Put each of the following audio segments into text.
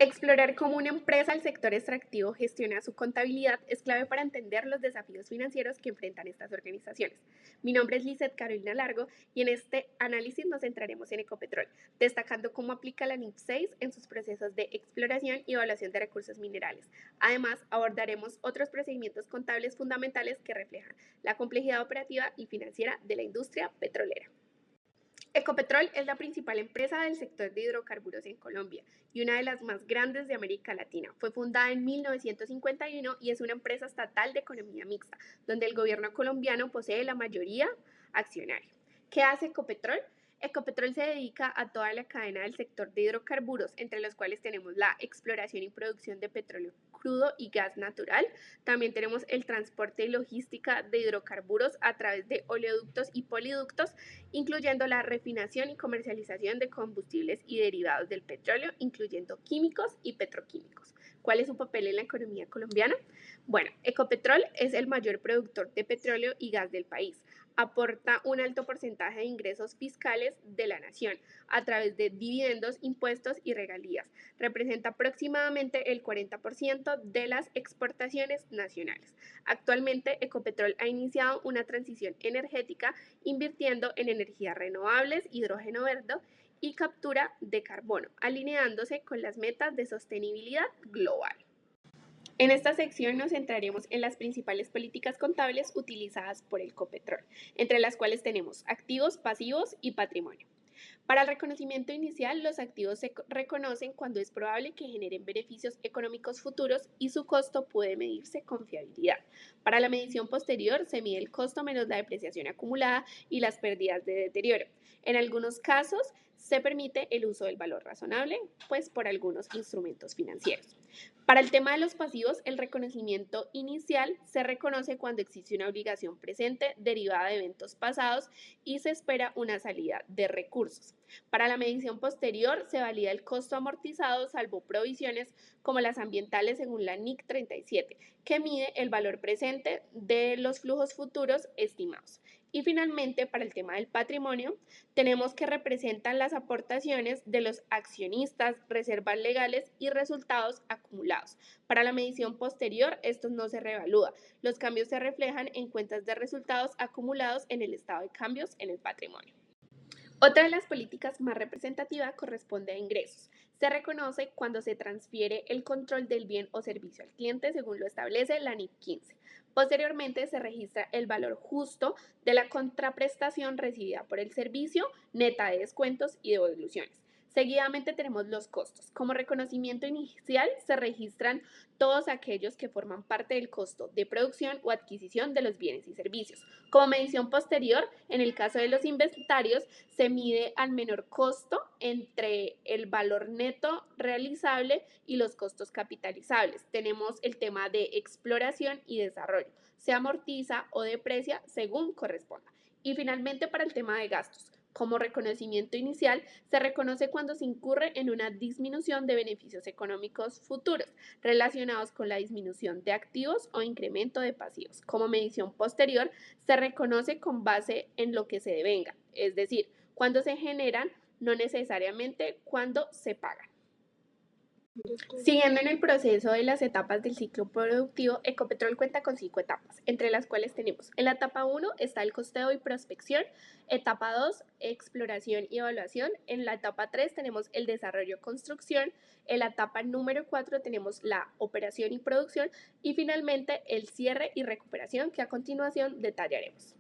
Explorar cómo una empresa del sector extractivo gestiona su contabilidad es clave para entender los desafíos financieros que enfrentan estas organizaciones. Mi nombre es Lizeth Carolina Largo y en este análisis nos centraremos en Ecopetrol, destacando cómo aplica la NIP 6 en sus procesos de exploración y evaluación de recursos minerales. Además, abordaremos otros procedimientos contables fundamentales que reflejan la complejidad operativa y financiera de la industria petrolera. Ecopetrol es la principal empresa del sector de hidrocarburos en Colombia y una de las más grandes de América Latina. Fue fundada en 1951 y es una empresa estatal de economía mixta, donde el gobierno colombiano posee la mayoría accionaria. ¿Qué hace Ecopetrol? Ecopetrol se dedica a toda la cadena del sector de hidrocarburos, entre los cuales tenemos la exploración y producción de petróleo crudo y gas natural. También tenemos el transporte y logística de hidrocarburos a través de oleoductos y poliductos, incluyendo la refinación y comercialización de combustibles y derivados del petróleo, incluyendo químicos y petroquímicos. ¿Cuál es su papel en la economía colombiana? Bueno, Ecopetrol es el mayor productor de petróleo y gas del país. Aporta un alto porcentaje de ingresos fiscales de la nación a través de dividendos, impuestos y regalías. Representa aproximadamente el 40% de las exportaciones nacionales. Actualmente, Ecopetrol ha iniciado una transición energética invirtiendo en energías renovables, hidrógeno verde y captura de carbono, alineándose con las metas de sostenibilidad global. En esta sección nos centraremos en las principales políticas contables utilizadas por el Ecopetrol, entre las cuales tenemos activos, pasivos y patrimonio. Para el reconocimiento inicial, los activos se reconocen cuando es probable que generen beneficios económicos futuros y su costo puede medirse con fiabilidad. Para la medición posterior, se mide el costo menos la depreciación acumulada y las pérdidas de deterioro. En algunos casos, se permite el uso del valor razonable, pues por algunos instrumentos financieros. Para el tema de los pasivos, el reconocimiento inicial se reconoce cuando existe una obligación presente derivada de eventos pasados y se espera una salida de recursos. Para la medición posterior se valida el costo amortizado salvo provisiones como las ambientales según la NIC 37, que mide el valor presente de los flujos futuros estimados. Y finalmente, para el tema del patrimonio, tenemos que representan las aportaciones de los accionistas, reservas legales y resultados acumulados. Para la medición posterior, estos no se reevalúa. Los cambios se reflejan en cuentas de resultados acumulados en el estado de cambios en el patrimonio. Otra de las políticas más representativas corresponde a ingresos. Se reconoce cuando se transfiere el control del bien o servicio al cliente según lo establece la NIC 15. Posteriormente se registra el valor justo de la contraprestación recibida por el servicio, neta de descuentos y devoluciones. Seguidamente tenemos los costos. Como reconocimiento inicial se registran todos aquellos que forman parte del costo de producción o adquisición de los bienes y servicios. Como medición posterior, en el caso de los inventarios, se mide al menor costo entre el valor neto realizable y los costos capitalizables. Tenemos el tema de exploración y desarrollo. Se amortiza o deprecia según corresponda. Y finalmente, para el tema de gastos. Como reconocimiento inicial, se reconoce cuando se incurre en una disminución de beneficios económicos futuros relacionados con la disminución de activos o incremento de pasivos. Como medición posterior, se reconoce con base en lo que se devenga, es decir, cuando se generan, no necesariamente cuando se pagan. Siguiendo en el proceso de las etapas del ciclo productivo, Ecopetrol cuenta con 5 etapas, entre las cuales tenemos en la etapa 1 está el costeo y prospección, etapa 2 exploración y evaluación, en la etapa 3 tenemos el desarrollo construcción, en la etapa número 4 tenemos la operación y producción y finalmente el cierre y recuperación que a continuación detallaremos.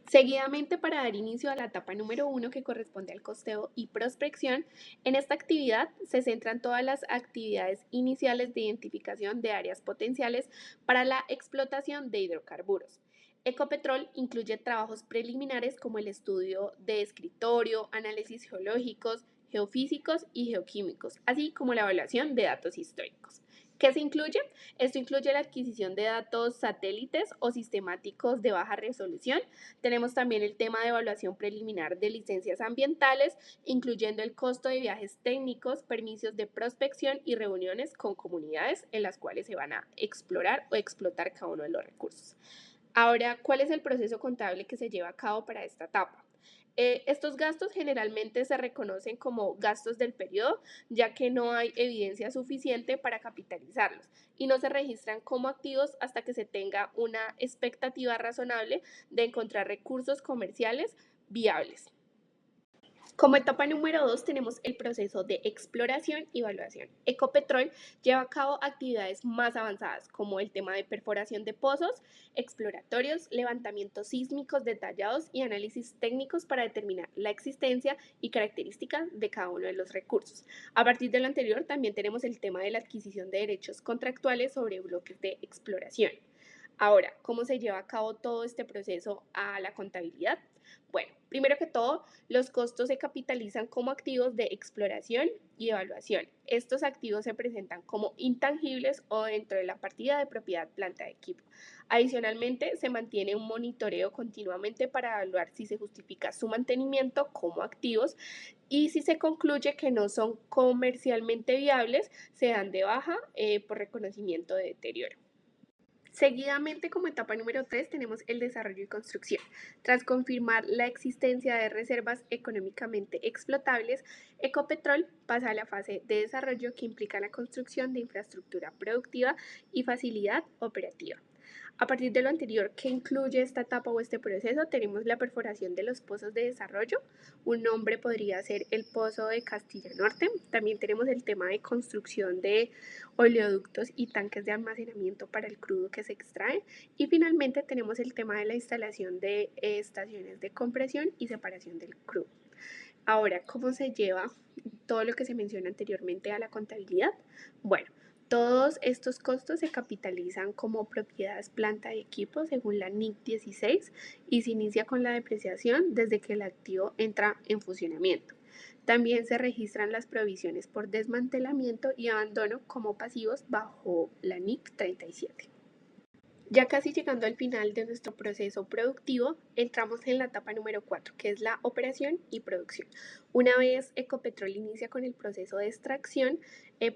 Seguidamente, para dar inicio a la etapa número 1 que corresponde al costeo y prospección, en esta actividad se centran todas las actividades iniciales de identificación de áreas potenciales para la explotación de hidrocarburos. Ecopetrol incluye trabajos preliminares como el estudio de escritorio, análisis geológicos, geofísicos y geoquímicos, así como la evaluación de datos históricos. ¿Qué se incluye? Esto incluye la adquisición de datos satélites o sistemáticos de baja resolución. Tenemos también el tema de evaluación preliminar de licencias ambientales, incluyendo el costo de viajes técnicos, permisos de prospección y reuniones con comunidades en las cuales se van a explorar o explotar cada uno de los recursos. Ahora, ¿cuál es el proceso contable que se lleva a cabo para esta etapa? Estos gastos generalmente se reconocen como gastos del periodo, ya que no hay evidencia suficiente para capitalizarlos y no se registran como activos hasta que se tenga una expectativa razonable de encontrar recursos comerciales viables. Como etapa número 2 tenemos el proceso de exploración y evaluación. Ecopetrol lleva a cabo actividades más avanzadas como el tema de perforación de pozos, exploratorios, levantamientos sísmicos detallados y análisis técnicos para determinar la existencia y características de cada uno de los recursos. A partir de lo anterior también tenemos el tema de la adquisición de derechos contractuales sobre bloques de exploración. Ahora, ¿cómo se lleva a cabo todo este proceso a la contabilidad? Bueno, primero que todo, los costos se capitalizan como activos de exploración y evaluación. Estos activos se presentan como intangibles o dentro de la partida de propiedad planta de equipo. Adicionalmente, se mantiene un monitoreo continuamente para evaluar si se justifica su mantenimiento como activos y si se concluye que no son comercialmente viables, se dan de baja por reconocimiento de deterioro. Seguidamente, como etapa número 3, tenemos el desarrollo y construcción. Tras confirmar la existencia de reservas económicamente explotables, Ecopetrol pasa a la fase de desarrollo que implica la construcción de infraestructura productiva y facilidad operativa. A partir de lo anterior, ¿qué incluye esta etapa o este proceso? Tenemos la perforación de los pozos de desarrollo. Un nombre podría ser el pozo de Castilla Norte. También tenemos el tema de construcción de oleoductos y tanques de almacenamiento para el crudo que se extrae. Y finalmente tenemos el tema de la instalación de estaciones de compresión y separación del crudo. Ahora, ¿cómo se lleva todo lo que se menciona anteriormente a la contabilidad? Bueno, todos estos costos se capitalizan como propiedades planta y equipo según la NIC 16 y se inicia con la depreciación desde que el activo entra en funcionamiento. También se registran las provisiones por desmantelamiento y abandono como pasivos bajo la NIC 37. Ya casi llegando al final de nuestro proceso productivo, entramos en la etapa número 4, que es la operación y producción. Una vez Ecopetrol inicia con el proceso de extracción,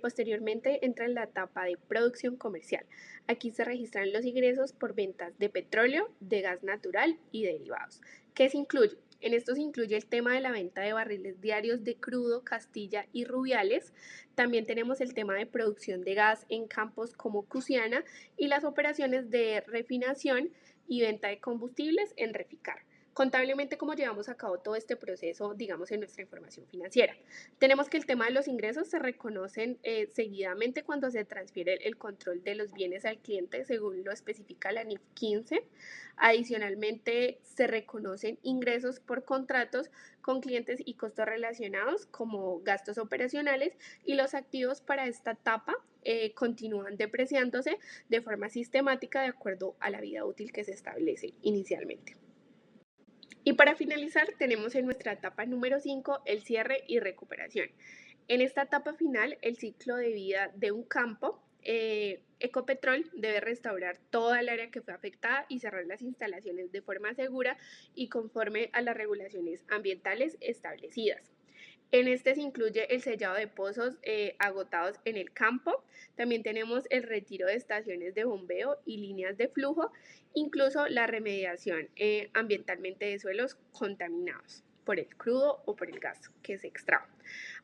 posteriormente entra en la etapa de producción comercial. Aquí se registran los ingresos por ventas de petróleo, de gas natural y derivados. ¿Qué se incluye? En esto se incluye el tema de la venta de barriles diarios de crudo, Castilla y Rubiales. También tenemos el tema de producción de gas en campos como Cusiana y las operaciones de refinación y venta de combustibles en Reficar. Contablemente, ¿cómo llevamos a cabo todo este proceso, digamos, en nuestra información financiera? Tenemos que el tema de los ingresos se reconocen seguidamente cuando se transfiere el control de los bienes al cliente, según lo especifica la NIF 15. Adicionalmente, se reconocen ingresos por contratos con clientes y costos relacionados como gastos operacionales y los activos para esta etapa continúan depreciándose de forma sistemática de acuerdo a la vida útil que se establece inicialmente. Y para finalizar, tenemos en nuestra etapa número 5 el cierre y recuperación. En esta etapa final, el ciclo de vida de un campo, Ecopetrol debe restaurar toda el área que fue afectada y cerrar las instalaciones de forma segura y conforme a las regulaciones ambientales establecidas. En este se incluye el sellado de pozos agotados en el campo. También tenemos el retiro de estaciones de bombeo y líneas de flujo, incluso la remediación ambientalmente de suelos contaminados por el crudo o por el gas que se extrae.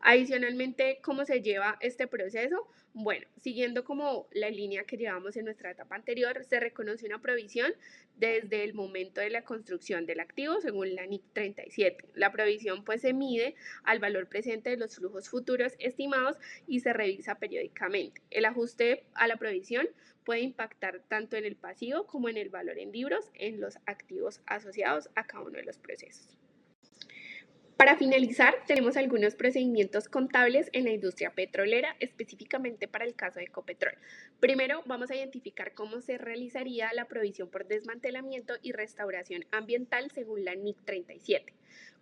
Adicionalmente, ¿cómo se lleva este proceso? Bueno, siguiendo como la línea que llevamos en nuestra etapa anterior, se reconoce una provisión desde el momento de la construcción del activo según la NIC 37. La provisión pues se mide al valor presente de los flujos futuros estimados y se revisa periódicamente. El ajuste a la provisión puede impactar tanto en el pasivo como en el valor en libros en los activos asociados a cada uno de los procesos. Para finalizar, tenemos algunos procedimientos contables en la industria petrolera, específicamente para el caso de Ecopetrol. Primero, vamos a identificar cómo se realizaría la provisión por desmantelamiento y restauración ambiental según la NIC 37.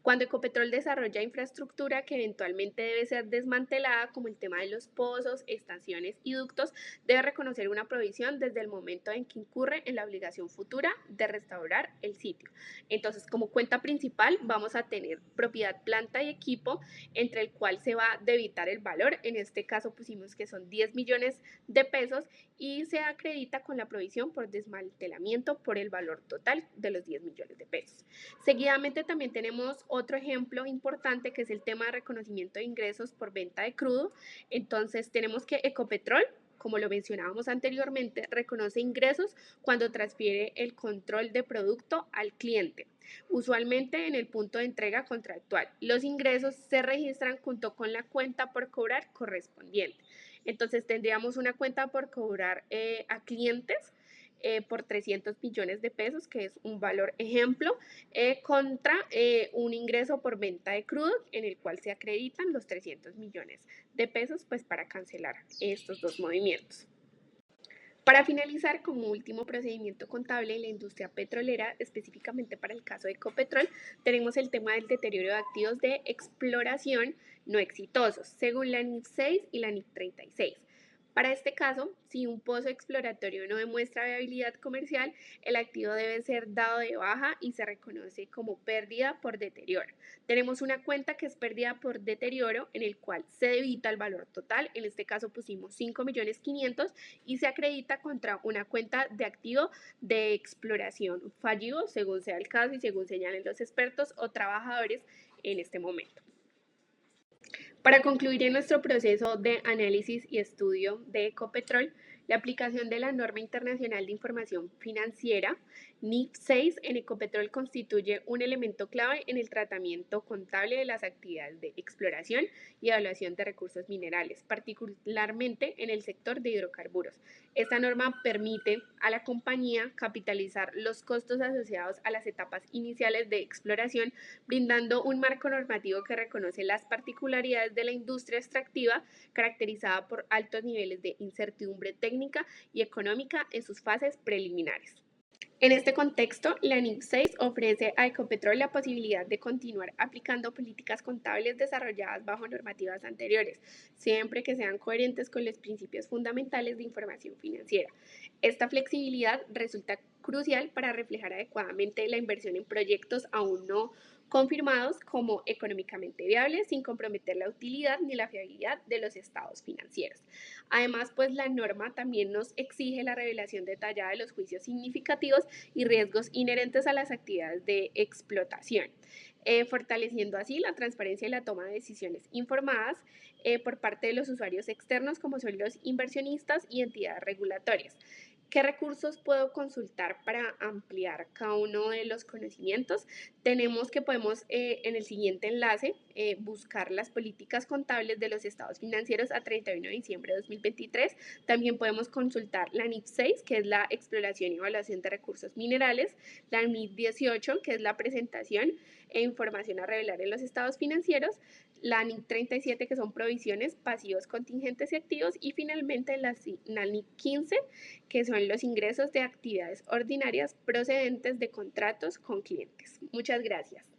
Cuando Ecopetrol desarrolla infraestructura que eventualmente debe ser desmantelada, como el tema de los pozos, estaciones y ductos, debe reconocer una provisión desde el momento en que incurre en la obligación futura de restaurar el sitio. Entonces, como cuenta principal, vamos a tener propiedad, planta y equipo, entre el cual se va a debitar el valor. En este caso pusimos que son 10 millones de pesos y se acredita con la provisión por desmantelamiento por el valor total de los 10 millones de pesos. Seguidamente también tenemos otro ejemplo importante que es el tema de reconocimiento de ingresos por venta de crudo. Entonces tenemos que Ecopetrol, como lo mencionábamos anteriormente, reconoce ingresos cuando transfiere el control de producto al cliente, usualmente en el punto de entrega contractual. Los ingresos se registran junto con la cuenta por cobrar correspondiente. Entonces tendríamos una cuenta por cobrar a clientes por 300 millones de pesos, que es un valor ejemplo, contra un ingreso por venta de crudo en el cual se acreditan los 300 millones de pesos pues para cancelar estos dos movimientos. Para finalizar, como último procedimiento contable en la industria petrolera, específicamente para el caso de Ecopetrol, tenemos el tema del deterioro de activos de exploración no exitosos, según la NIF 6 y la NIF 36. Para este caso, si un pozo exploratorio no demuestra viabilidad comercial, el activo debe ser dado de baja y se reconoce como pérdida por deterioro. Tenemos una cuenta que es pérdida por deterioro en el cual se debita el valor total, en este caso pusimos 5.500.000 y se acredita contra una cuenta de activo de exploración fallido, según sea el caso y según señalen los expertos o trabajadores en este momento. Para concluir en nuestro proceso de análisis y estudio de Ecopetrol, la aplicación de la norma internacional de información financiera NIF 6 en Ecopetrol constituye un elemento clave en el tratamiento contable de las actividades de exploración y evaluación de recursos minerales, particularmente en el sector de hidrocarburos. Esta norma permite a la compañía capitalizar los costos asociados a las etapas iniciales de exploración, brindando un marco normativo que reconoce las particularidades de la industria extractiva, caracterizada por altos niveles de incertidumbre técnica y económica en sus fases preliminares. En este contexto, la NIF 6 ofrece a Ecopetrol la posibilidad de continuar aplicando políticas contables desarrolladas bajo normativas anteriores, siempre que sean coherentes con los principios fundamentales de información financiera. Esta flexibilidad resulta crucial para reflejar adecuadamente la inversión en proyectos aún no confirmados como económicamente viables, sin comprometer la utilidad ni la fiabilidad de los estados financieros. Además, pues la norma también nos exige la revelación detallada de los juicios significativos y riesgos inherentes a las actividades de explotación, fortaleciendo así la transparencia y la toma de decisiones informadas por parte de los usuarios externos, como son los inversionistas y entidades regulatorias. ¿Qué recursos puedo consultar para ampliar cada uno de los conocimientos? Tenemos que podemos en el siguiente enlace buscar las políticas contables de los estados financieros a 31 de diciembre de 2023. También podemos consultar la NIF 6, que es la exploración y evaluación de recursos minerales, la NIF 18, que es la presentación e información a revelar en los estados financieros, la NIF 37, que son provisiones, pasivos, contingentes y activos, y finalmente la NIF 15, que son los ingresos de actividades ordinarias procedentes de contratos con clientes. Muchas gracias.